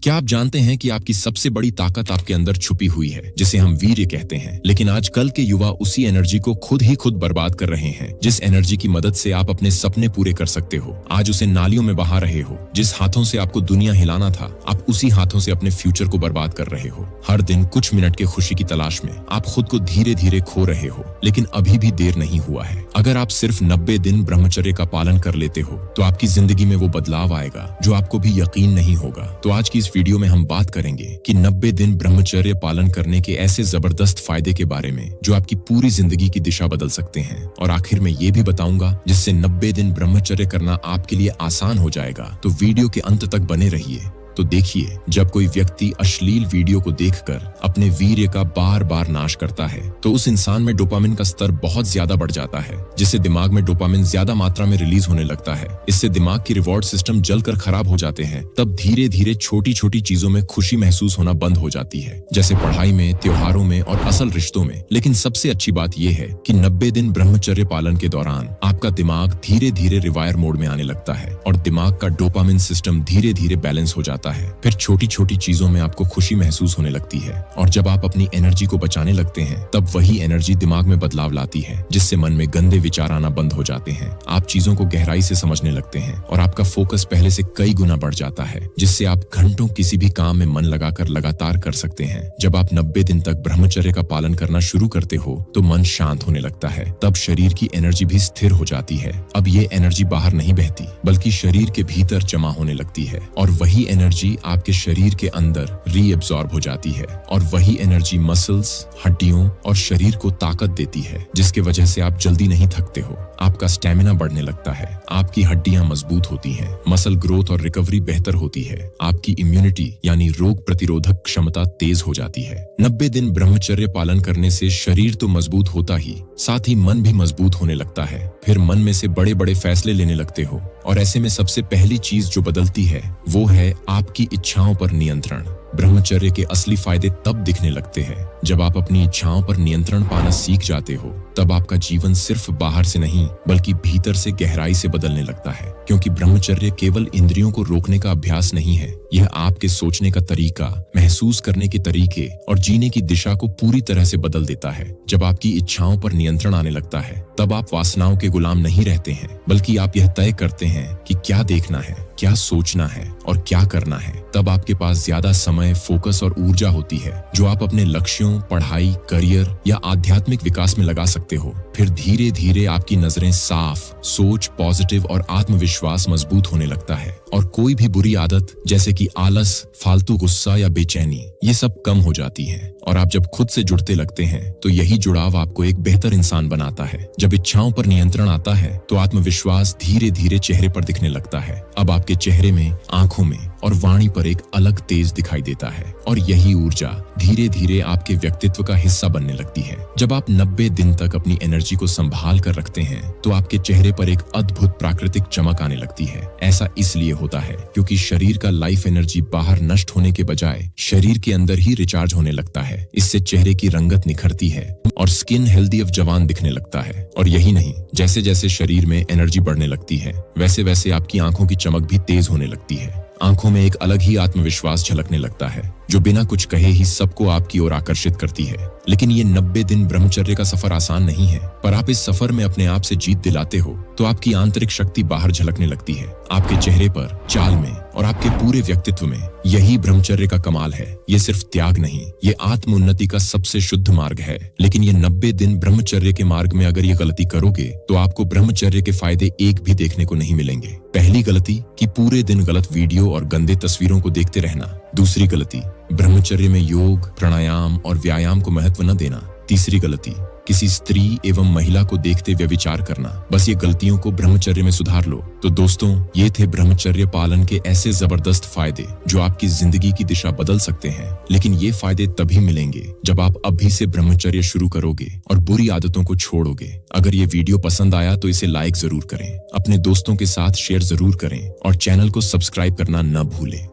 क्या आप जानते हैं कि आपकी सबसे बड़ी ताकत आपके अंदर छुपी हुई है, जिसे हम वीर्य कहते हैं। लेकिन आजकल के युवा उसी एनर्जी को खुद बर्बाद कर रहे हैं। जिस एनर्जी की मदद से आप अपने सपने पूरे कर सकते हो, आज उसे नालियों में बहा रहे हो। जिस हाथों से आपको दुनिया हिलाना था, आप उसी हाथों से अपने फ्यूचर को बर्बाद कर रहे हो। हर दिन कुछ मिनट के खुशी की तलाश में आप खुद को धीरे धीरे खो रहे हो, लेकिन अभी भी देर नहीं हुआ है। अगर आप सिर्फ 90 दिन ब्रह्मचर्य का पालन कर लेते हो, तो आपकी जिंदगी में वो बदलाव आएगा जो आपको भी यकीन नहीं होगा। तो आज की इस वीडियो में हम बात करेंगे कि 90 दिन ब्रह्मचर्य पालन करने के ऐसे जबरदस्त फायदे के बारे में जो आपकी पूरी जिंदगी की दिशा बदल सकते हैं। और आखिर में ये भी बताऊंगा जिससे 90 दिन ब्रह्मचर्य करना आपके लिए आसान हो जाएगा। तो वीडियो के अंत तक बने रहिए। तो देखिए, जब कोई व्यक्ति अश्लील वीडियो को देखकर अपने वीर्य का बार बार नाश करता है, तो उस इंसान में डोपामिन का स्तर बहुत ज्यादा बढ़ जाता है, जिससे दिमाग में डोपामिन ज्यादा मात्रा में रिलीज होने लगता है। इससे दिमाग की रिवॉर्ड सिस्टम जलकर खराब हो जाते हैं। तब धीरे धीरे छोटी छोटी चीजों में खुशी महसूस होना बंद हो जाती है, जैसे पढ़ाई में, त्योहारों में और असल रिश्तों में। लेकिन सबसे अच्छी बात यह है कि 90 दिन ब्रह्मचर्य पालन के दौरान आपका दिमाग धीरे धीरे रिवायर मोड में आने लगता है और दिमाग का डोपामिन सिस्टम धीरे धीरे बैलेंस हो जाता है। फिर छोटी छोटी चीजों में आपको खुशी महसूस होने लगती है, और जब आप अपनी एनर्जी को बचाने लगते हैं, तब वही एनर्जी दिमाग में बदलाव लाती है, जिससे मन में गंदे विचार आना बंद हो जाते हैं। आप चीजों को गहराई से समझने लगते हैं और आपका फोकस पहले से कई गुना बढ़ जाता है, जिससे आप घंटों किसी भी काम में मन लगाकर लगातार कर सकते हैं। जब आप 90 दिन तक ब्रह्मचर्य का पालन करना शुरू करते हो, तो मन शांत होने लगता है। तब शरीर की एनर्जी भी स्थिर हो जाती है। अब ये एनर्जी बाहर नहीं बहती, बल्कि शरीर के भीतर जमा होने लगती है, और वही एनर्जी आपके शरीर के अंदर रीएब्सॉर्ब हो जाती है। और वही एनर्जी मसल्स, हड्डियों और शरीर को ताकत देती है, जिसके वजह से आप जल्दी नहीं थकते हो। आपका स्टेमिना बढ़ने लगता है, आपकी हड्डियां मजबूत होती हैं, मसल ग्रोथ और रिकवरी बेहतर होती है, आपकी इम्यूनिटी यानी रोग प्रतिरोधक क्षमता तेज हो जाती है। 90 दिन ब्रह्मचर्य पालन करने से शरीर तो मजबूत होता ही, साथ ही मन भी मजबूत होने लगता है। फिर मन में से बड़े बड़े फैसले लेने लगते हो, और ऐसे में सबसे पहली चीज जो बदलती है वो है आपकी इच्छाओं पर नियंत्रण। ब्रह्मचर्य के असली फायदे तब दिखने लगते हैं जब आप अपनी इच्छाओं पर नियंत्रण पाना सीख जाते हो। तब आपका जीवन सिर्फ बाहर से नहीं, बल्कि भीतर से गहराई से बदलने लगता है, क्योंकि ब्रह्मचर्य केवल इंद्रियों को रोकने का अभ्यास नहीं है। यह आपके सोचने का तरीका, महसूस करने के तरीके और जीने की दिशा को पूरी तरह से बदल देता है। जब आपकी इच्छाओं पर नियंत्रण आने लगता है, तब आप वासनाओं के गुलाम नहीं रहते हैं, बल्कि आप यह तय करते हैं कि क्या देखना है, क्या सोचना है और क्या करना है। तब आपके पास ज्यादा समय, फोकस और ऊर्जा होती है, जो आप अपने लक्ष्यों, पढ़ाई, करियर या आध्यात्मिक विकास में लगा सकते हो। फिर धीरे धीरे आपकी नजरें साफ, सोच पॉजिटिव और आत्मविश्वास मजबूत होने लगता है, और कोई भी बुरी आदत जैसे कि आलस, फालतू गुस्सा या बेचैनी, ये सब कम हो जाती है। और आप जब खुद से जुड़ते लगते हैं, तो यही जुड़ाव आपको एक बेहतर इंसान बनाता है। जब इच्छाओं पर नियंत्रण आता है, तो आत्मविश्वास धीरे धीरे चेहरे पर दिखने लगता है। अब आपके चेहरे में, आंखों में और वाणी पर एक अलग तेज दिखाई देता है, और यही ऊर्जा धीरे धीरे आपके व्यक्तित्व का हिस्सा बनने लगती है। जब आप 90 दिन तक अपनी एनर्जी को संभाल कर रखते हैं, तो आपके चेहरे पर एक अद्भुत प्राकृतिक चमक आने लगती है। ऐसा इसलिए होता है क्योंकि शरीर का लाइफ एनर्जी बाहर नष्ट होने के बजाय शरीर के अंदर ही रिचार्ज होने लगता है। इससे चेहरे की रंगत निखरती है और स्किन हेल्दी ऑफ जवान दिखने लगता है। और यही नहीं, जैसे जैसे शरीर में एनर्जी बढ़ने लगती है, वैसे वैसे आपकी आंखों की चमक भी तेज होने लगती है। आंखों में एक अलग ही आत्मविश्वास झलकने लगता है, जो बिना कुछ कहे ही सबको आपकी ओर आकर्षित करती है। लेकिन ये 90 दिन ब्रह्मचर्य का सफर आसान नहीं है, पर आप इस सफर में अपने आप से जीत दिलाते हो, तो आपकी आंतरिक शक्ति बाहर झलकने लगती है, आपके चेहरे पर, चाल में और आपके पूरे व्यक्तित्व में। यही ब्रह्मचर्य का कमाल है। ये सिर्फ त्याग नहीं, ये आत्म उन्नति का सबसे शुद्ध मार्ग है। लेकिन ये 90 दिन ब्रह्मचर्य के मार्ग में अगर ये गलती करोगे, तो आपको ब्रह्मचर्य के फायदे एक भी देखने को नहीं मिलेंगे। पहली गलती कि पूरे दिन गलत वीडियो और गंदे तस्वीरों को देखते रहना। दूसरी गलती, ब्रह्मचर्य में योग, प्राणायाम और व्यायाम को महत्व न देना। तीसरी गलती, किसी स्त्री एवं महिला को देखते व्यभिचार करना। बस ये गलतियों को ब्रह्मचर्य में सुधार लो। तो दोस्तों, ये थे ब्रह्मचर्य पालन के ऐसे जबरदस्त फायदे जो आपकी जिंदगी की दिशा बदल सकते हैं। लेकिन ये फायदे तभी मिलेंगे जब आप अभी से ब्रह्मचर्य शुरू करोगे और बुरी आदतों को छोड़ोगे। अगर ये वीडियो पसंद आया तो इसे लाइक जरूर करें, अपने दोस्तों के साथ शेयर जरूर करें और चैनल को सब्सक्राइब करना न भूलें।